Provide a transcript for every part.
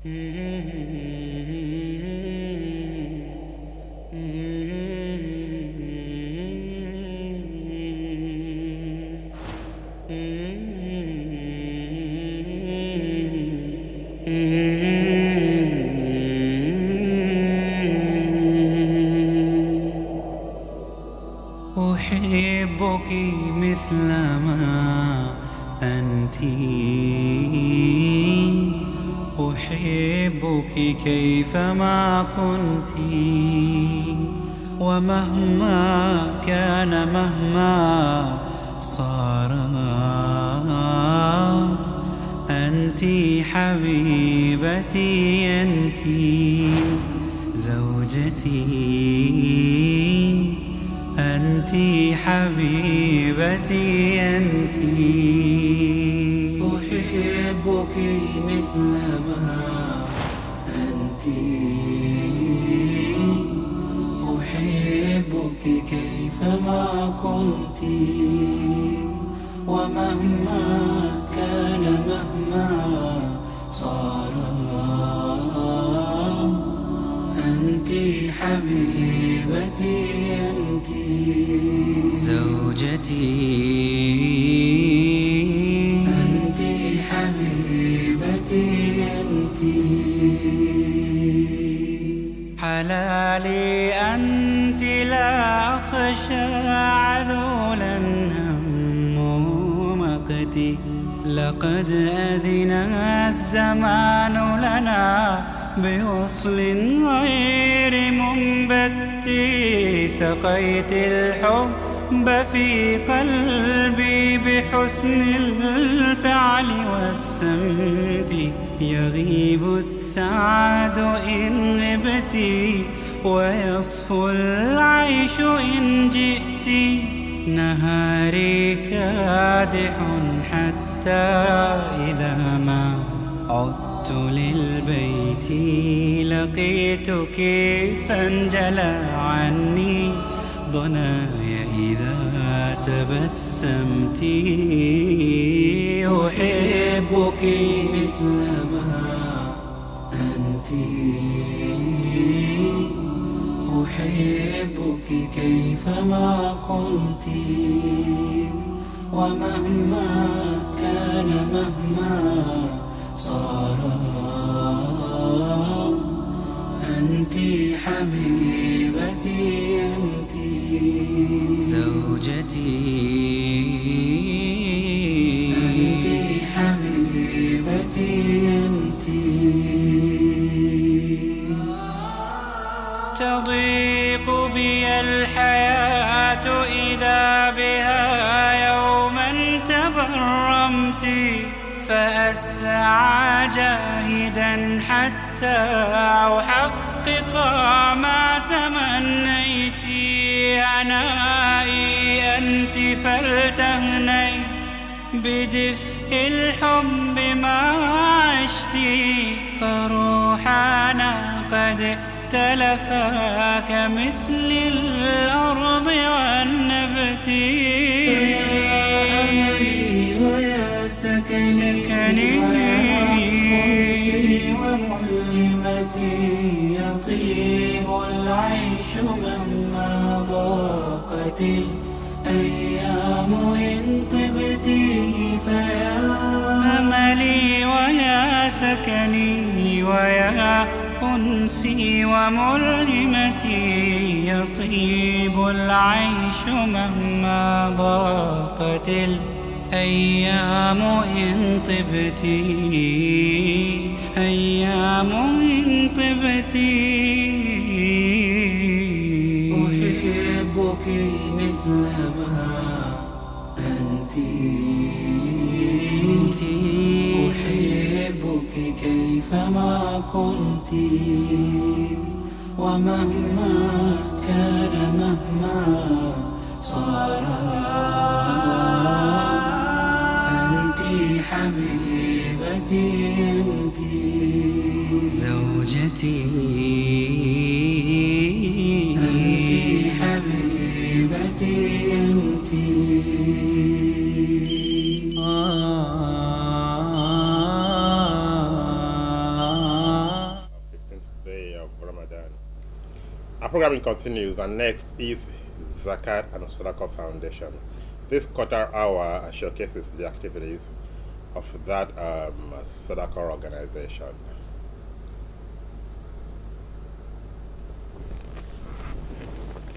أحبك مثلما أنت، أحبك كيفما كنت، ومهما كان مهما صار أنت حبيبتي، أنت زوجتي، أنت حبيبتي، أنت. أحبك مثلما أنت، أحبك كيفما كنت، ومهما كان مهما صار أنت حبيبتي، أنت زوجتي، أنت حبيبتي، أنت حلالي، أنت لا أخشى عذولا هم مقتي، لقد أذن الزمان لنا بوصل غير منبت، سقيت الحب في قلبي بحسن الفعل والسمت، يغيب السعد إن غبت، ويصفو العيش إن جئت، نهاري كادح حتى إذا ما عدت للبيت لقيتك، فانجلى عني ضناي إذا تبسمت. أحبك مثلما أنت، أحبك كيفما كنت، ومهما كان مهما صار أنت حبيبتي، أنت زوجتي، أنت حبيبتي، أنت. تضيق بي الحياة إذا بها يوما تبرمت، فأسعى جاهدا حتى أحقق ما تمنيت، عنائي أنت فلتهني بدفء الحب ما عشت، فروحنا قد تلفا كمثل الأرض والنبت، سكني وأنسي وملمتي، يطيب العيش مهما ضاقت الأيام إن طبت، فيا أملي ويا سكني ويا أنسي وملمتي، يطيب العيش مهما ضاقت الأيام إن طبت، أيام إن طبت. أحبك مثلما أنت، أحبك كيفما كنت، ومهما كان مهما صار أنت حبيبتي، أنت زوجتي، أنت حبيبتي، أنت. Our programming continues, and next is Zakat and Sadaqah Foundation. This quarter hour showcases the activities of that Sadaqah organization.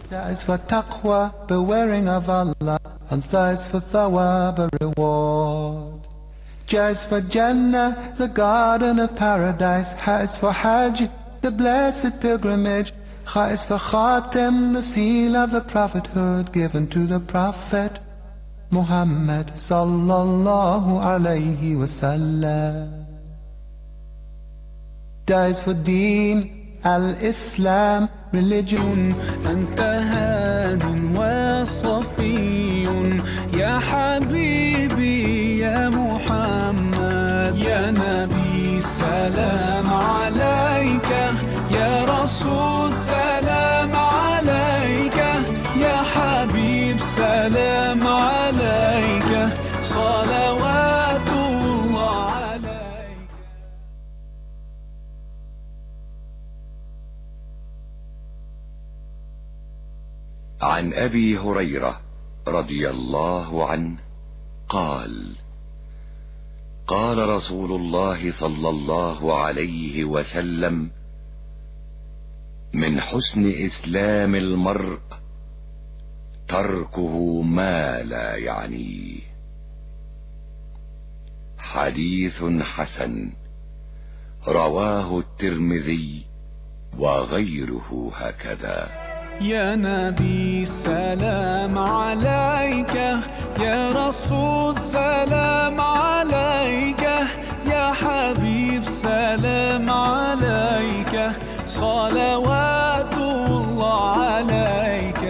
That is for taqwa, bewaring of Allah, and thirst for thawab, a reward. J is for Jannah, the garden of paradise. Ha is for Hajj, the blessed pilgrimage. Kha is for Khatem, the seal of the prophethood given to the Prophet Muhammad sallallahu alayhi wasallam. Da is for Deen, al-Islam, religion. أنت هاد وصفي يا حبيبي يا محمد يا نبي سلام عليك يا رسول سلام عليك يا حبيب سلام عليك صلوات الله عليك. عن أبي هريرة رضي الله عنه قال: قال رسول الله صلى الله عليه وسلم: من حسن إسلام المرء تركه ما لا يعنيه. حديث حسن رواه الترمذي وغيره هكذا. يا نبي سلام عليك يا رسول سلام عليك يا حبيب سلام عليك صلوات الله عليك.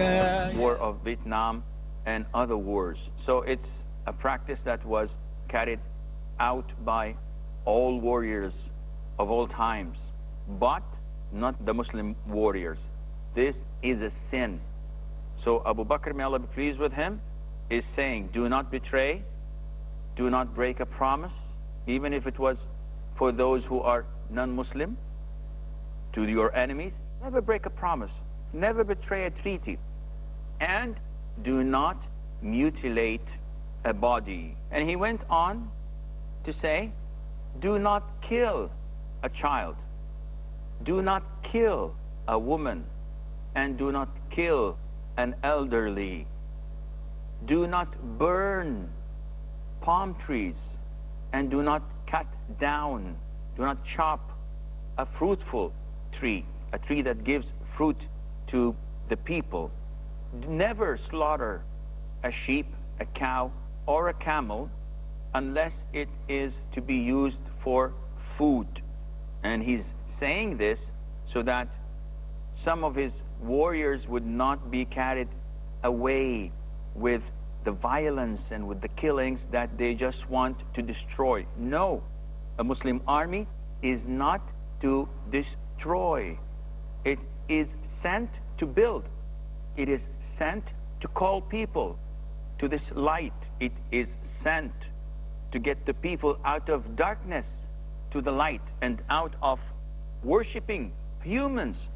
War of Vietnam and other wars. So it's a practice that was carried out by all warriors of all times, but not the Muslim warriors. This is a sin. So Abu Bakr, may Allah be pleased with him, is saying, do not betray, do not break a promise, even if it was for those who are non-Muslim, to your enemies. Never break a promise, never betray a treaty, and do not mutilate a body. And he went on to say, do not kill a child, do not kill a woman, and do not kill an elderly. Do not burn palm trees, and do not cut down, do not chop a fruitful tree, a tree that gives fruit to the people. Never slaughter a sheep, a cow, or a camel unless it is to be used for food. And he's saying this so that some of his warriors would not be carried away with the violence and with the killings that they just want to destroy. No, a Muslim army is not to destroy. It is sent to build. It is sent to call people to this light. It is sent to get the people out of darkness to the light, and out of worshiping humans,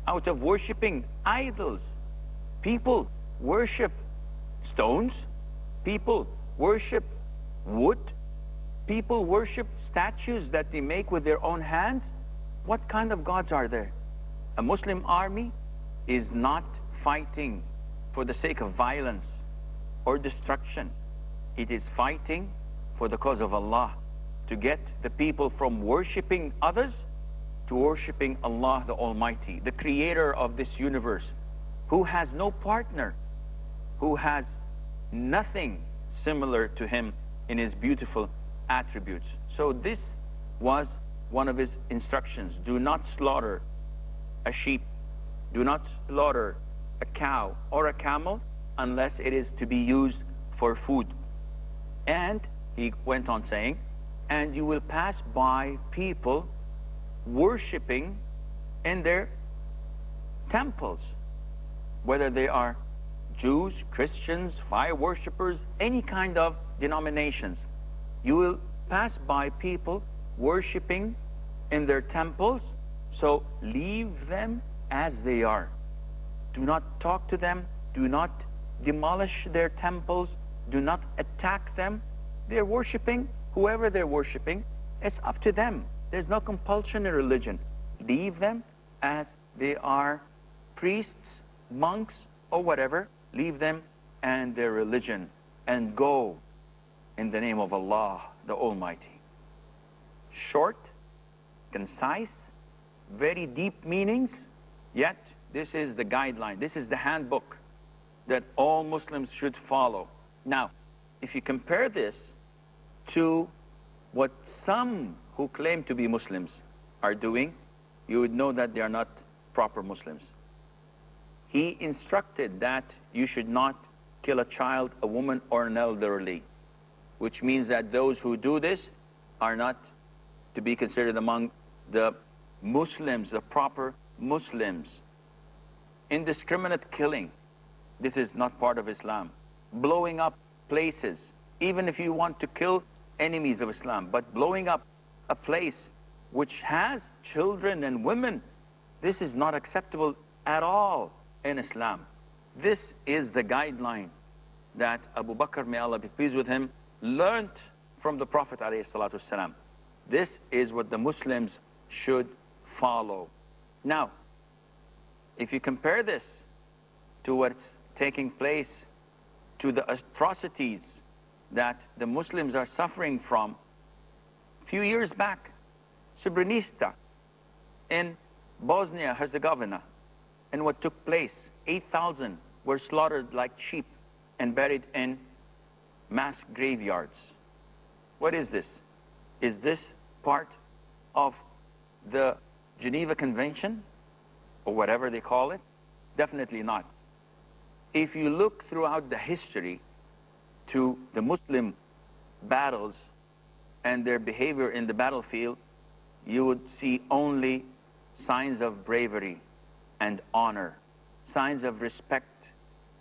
out of worshiping idols. People worship stones, people worship wood, people worship statues that they make with their own hands. What kind of gods are there? A Muslim army is not fighting for the sake of violence or destruction. It is fighting for the cause of Allah, to get the people from worshiping others to worshiping Allah the Almighty, the creator of this universe, who has no partner, who has nothing similar to him in his beautiful attributes. So this was one of his instructions. Do not slaughter a sheep, do not slaughter a cow or a camel unless it is to be used for food. And he went on saying, and you will pass by people worshipping in their temples, whether they are Jews, Christians, fire worshippers, any kind of denominations. You will pass by people worshipping in their temples, so leave them as they are. Do not talk to them. Do not demolish their temples. Do not attack them. They're worshiping whoever they're worshiping. It's up to them. There's no compulsion in religion. Leave them as they are, priests, monks, or whatever. Leave them and their religion, and go in the name of Allah, the Almighty. Short, concise, very deep meanings, yet this is the guideline. This is the handbook that all Muslims should follow. Now, if you compare this to what some who claim to be Muslims are doing, you would know that they are not proper Muslims. He instructed that you should not kill a child, a woman, or an elderly, which means that those who do this are not to be considered among the Muslims, the proper Muslims. Indiscriminate killing, this is not part of Islam. Blowing up places, even if you want to kill enemies of Islam, but blowing up a place which has children and women, this is not acceptable at all in Islam. This is the guideline that Abu Bakr, may Allah be pleased with him, learned from the Prophet ﷺ. This is what the Muslims should follow. Now, if you compare this to what's taking place, to the atrocities that the Muslims are suffering from, a few years back, Srebrenica in Bosnia-Herzegovina, and what took place, 8,000 were slaughtered like sheep and buried in mass graveyards. What is this? Is this part of the Geneva Convention, or whatever they call it? Definitely not. If you look throughout the history to the Muslim battles and their behavior in the battlefield, you would see only signs of bravery and honor, signs of respect,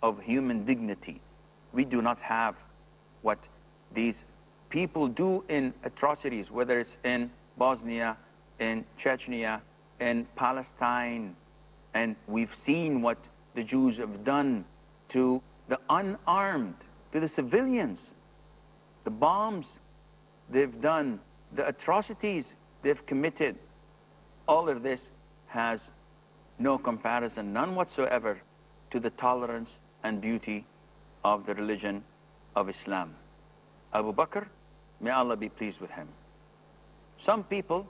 of human dignity. We do not have what these people do in atrocities, whether it's in Bosnia, in Chechnya, in Palestine, and we've seen what the Jews have done to the unarmed, to the civilians, the bombs they've done, the atrocities they've committed. All of this has no comparison, none whatsoever, to the tolerance and beauty of the religion of Islam. Abu Bakr, may Allah be pleased with him. Some people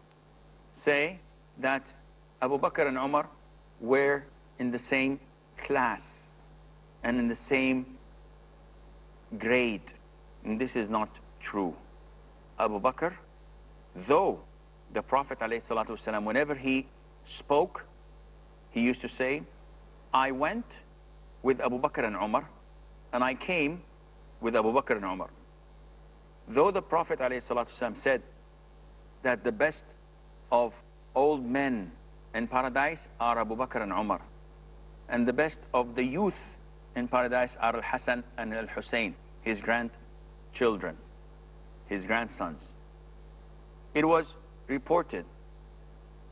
say that Abu Bakr and Umar were in the same class and in the same grade, and this is not true. Abu Bakr, though the Prophet ﷺ, whenever he spoke, he used to say, I went with Abu Bakr and Umar, and I came with Abu Bakr and Umar. Though the Prophet ﷺ said that the best of old men in paradise are Abu Bakr and Umar, and the best of the youth in paradise are Al-Hasan and Al-Hussein, his grandchildren, his grandsons. It was reported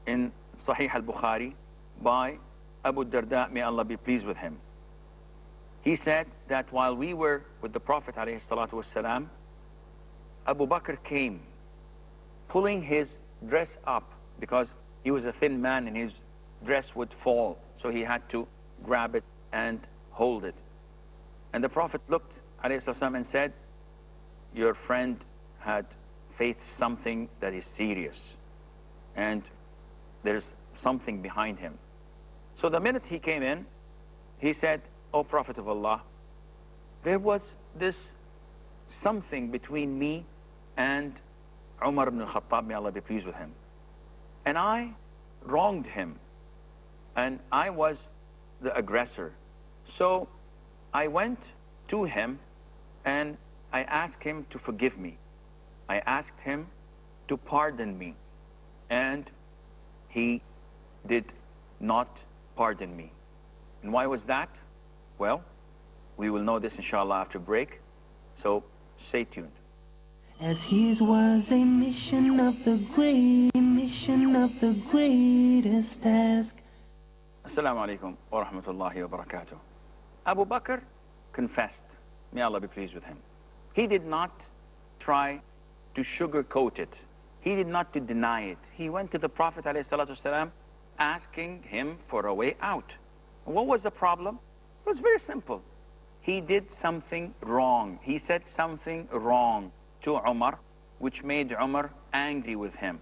in Sahih al-Bukhari by Abu Darda, may Allah be pleased with him. He said that while we were with the Prophet ﷺ, Abu Bakr came pulling his dress up because he was a thin man and his dress would fall, so he had to grab it and hold it. And the Prophet looked ﷺ and said, your friend had faced something that is serious, and there's something behind him. So the minute he came in, he said, O Prophet of Allah, there was this something between me and Umar ibn al-Khattab, may Allah be pleased with him. And I wronged him, and I was the aggressor. So I went to him and I asked him to forgive me. I asked him to pardon me, and he did not pardon me. And why was that? Well, we will know this inshallah after break, so stay tuned. As his was a mission of the greatest task. Assalamu alaikum wa rahmatullahi wa barakatuh. Abu Bakr confessed. May Allah be pleased with him. He did not try to sugarcoat it. He did not to deny it. He went to the Prophet ﷺ asking him for a way out. What was the problem? It was very simple. He did something wrong. He said something wrong to Umar, which made Umar angry with him.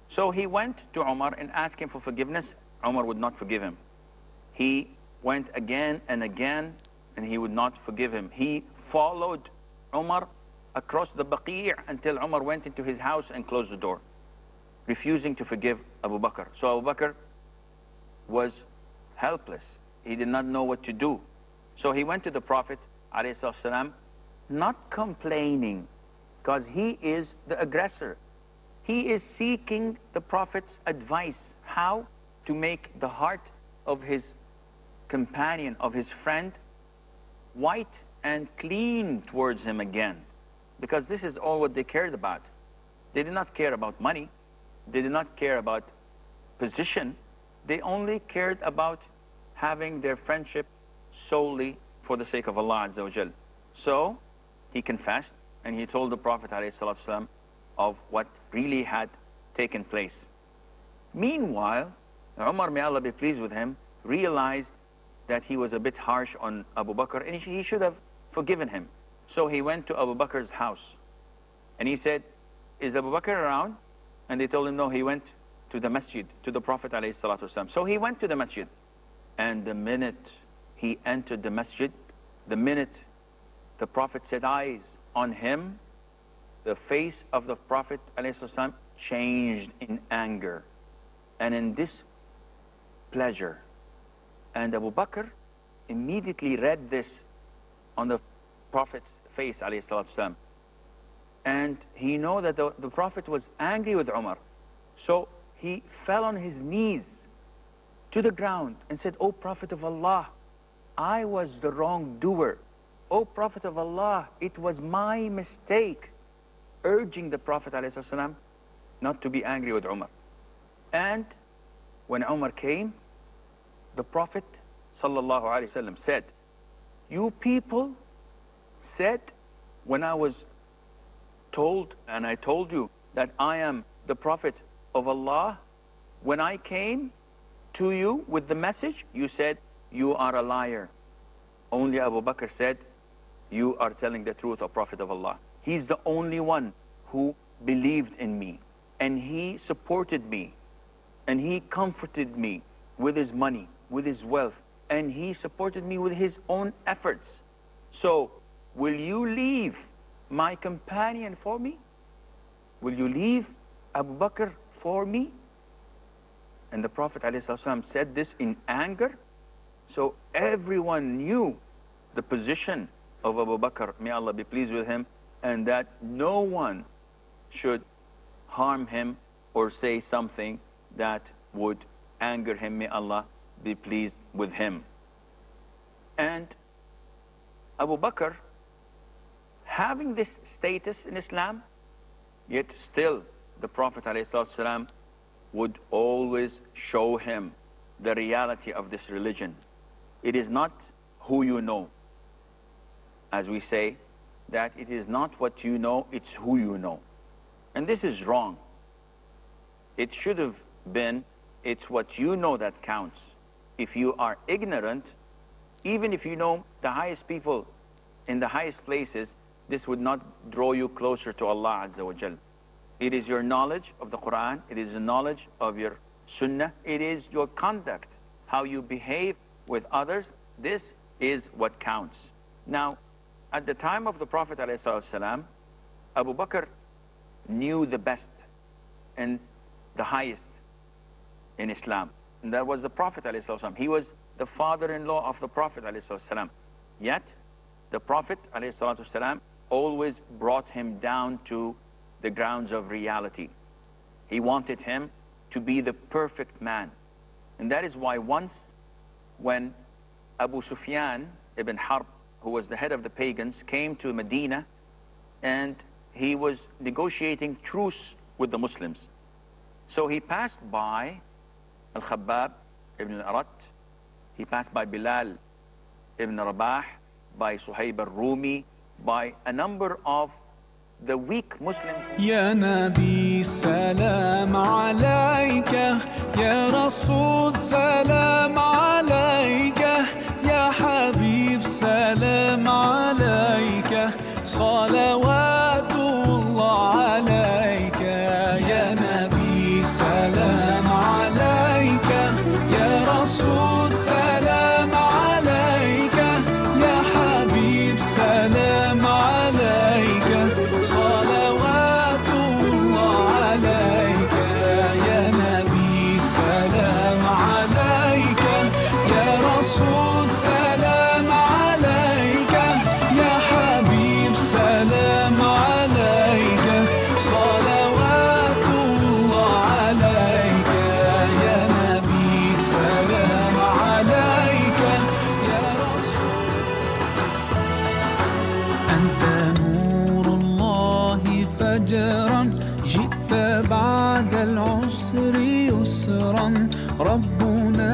So he went to Umar and asked him for forgiveness. Umar would not forgive him. He went again and again, and he would not forgive him. He followed Umar across the Baqi' until Umar went into his house and closed the door, refusing to forgive Abu Bakr. So Abu Bakr was helpless. He did not know what to do. So he went to the Prophet ﷺ, not complaining, because he is the aggressor. He is seeking the Prophet's advice, how to make the heart of his companion, of his friend, white and clean towards him again. Because this is all what they cared about. They did not care about money. They did not care about position. They only cared about having their friendship solely for the sake of Allah Azza wa Jal. So he confessed and he told the Prophet ﷺ of what really had taken place. Meanwhile, Umar, may Allah be pleased with him, realized that he was a bit harsh on Abu Bakr and he should have forgiven him. So he went to Abu Bakr's house and he said, is Abu Bakr around? And they told him, no, he went to the masjid, to the Prophet ﷺ. So he went to the masjid, and the minute he entered the masjid, the minute the Prophet set eyes on him, the face of the Prophet ﷺ changed in anger and in displeasure. And Abu Bakr immediately read this on the Prophet's face ﷺ. And he knew that the Prophet was angry with Umar. So he fell on his knees to the ground and said, O Prophet of Allah, I was the wrongdoer. O Prophet of Allah, it was my mistake. Urging the Prophet ﷺ not to be angry with Umar. And when Umar came, the Prophet ﷺ said, you people said when I was told, and I told you that I am the Prophet of Allah, when I came to you with the message, you said you are a liar. Only Abu Bakr said, you are telling the truth, O Prophet of Allah. He's the only one who believed in me, and he supported me, and he comforted me with his money, with his wealth, and he supported me with his own efforts. So will you leave my companion for me? Will you leave Abu Bakr for me? And the Prophet ﷺ said this in anger. So everyone knew the position of Abu Bakr, may Allah be pleased with him, and that no one should harm him or say something that would anger him. May Allah be pleased with him. And Abu Bakr, having this status in Islam, yet still the Prophet ﷺ would always show him the reality of this religion. It is not who you know. As we say, that it is not what you know, it's who you know. And this is wrong. It should have been, it's what you know that counts. If you are ignorant, even if you know the highest people in the highest places, this would not draw you closer to Allah Azza wa Jal. It is your knowledge of the Quran, it is the knowledge of your Sunnah, it is your conduct, how you behave with others. This is what counts. Now, at the time of the Prophet ﷺ, Abu Bakr knew the best and the highest in Islam. And that was the Prophet ﷺ. He was the father-in-law of the Prophet ﷺ. Yet, the Prophet ﷺ always brought him down to the grounds of reality. He wanted him to be the perfect man. And that is why once, when Abu Sufyan ibn Harb, who was the head of the pagans, came to Medina, and he was negotiating truce with the Muslims. So he passed by Al-Khabbab ibn al-Arat He passed by Bilal ibn Rabah, by Suhaib al-Rumi, by a number of the weak Muslims. يا نبي سلام عليك يا رسول سلام عليك يا حبيب سلام عليك صلوات الله عليك يا نبي سلام عليك يا رسول سلام عليك يا حبيب سلام عليك صلوات الله عليك يا نبي سلام عليك يا رسول سلام عليك يا حبيب سلام عليك صلوات الله عليك يا نبي سلام عليك يا رسول أنت نور الله فجرا جئت بعد العسر يسرا ربنا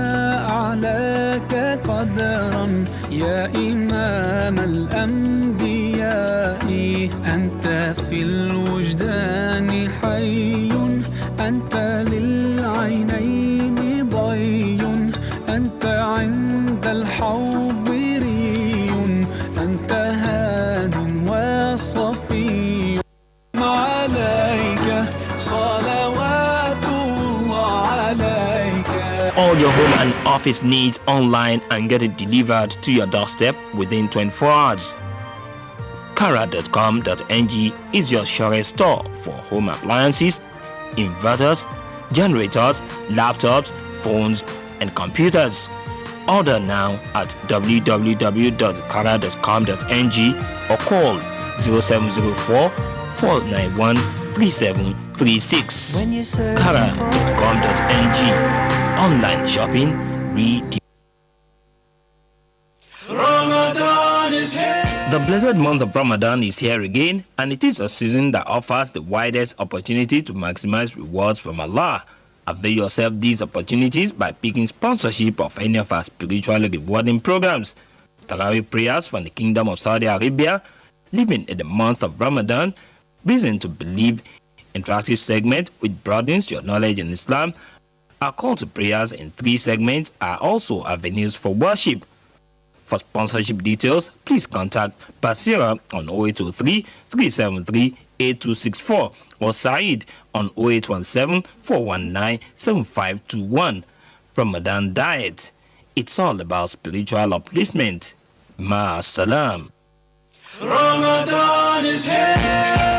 أعلاك قدرا يا إمام الأنبياء أنت في الوجدان حي أنت للعينين ضي أنت عند الحوض ري أنت هاد وصفي عليك صلوات الله عليك. All your home and office needs online and get it delivered to your doorstep within 24 hours. Kara.com.ng is your surest store for home appliances, inverters, generators, laptops, phones, and computers. Order now at www.kara.com.ng or call 0704 491 3736. Kara.com.ng. Online shopping redeemed. The blessed month of Ramadan is here again, and it is a season that offers the widest opportunity to maximize rewards from Allah. Avail yourself these opportunities by picking sponsorship of any of our spiritually rewarding programs. Tarawih prayers from the Kingdom of Saudi Arabia, living in the month of Ramadan, reason to believe, interactive segment which broadens your knowledge in Islam. Our call to prayers in 3 segments are also avenues for worship. For sponsorship details, please contact Basira on 0803 373 8264 or Saeed on 0817 419 7521. Ramadan Diet. It's all about spiritual upliftment. Ma salam. Ramadan is here.